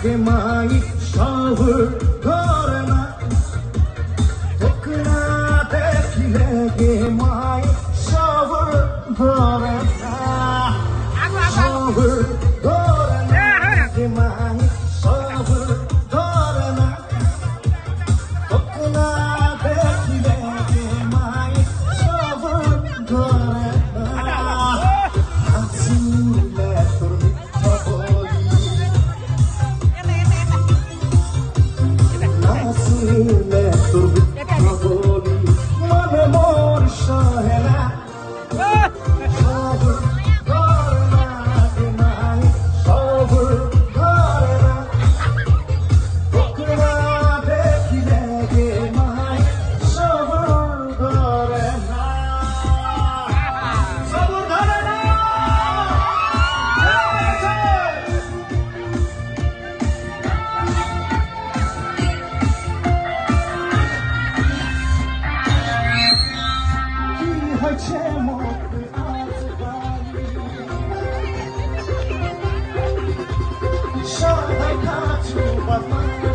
কে মাই সবর করে না তোক না দেখিলে কে মাই সবর করে না সবর করে না কে মাই সবর করে না তোক না দেখিলে কে মাই সবর করে না হাসিলে তোর মিথ্যা বলি হাসিলে তোর মিথ্যা বলি মনে মোর সহে না সবর করে না কে মাই সবর করে না তোক না দেখিলে কে মাই সবর করে না সবর করে না কি হয়েছে মোর আজ বাড়ি সবাই কাছু বাবা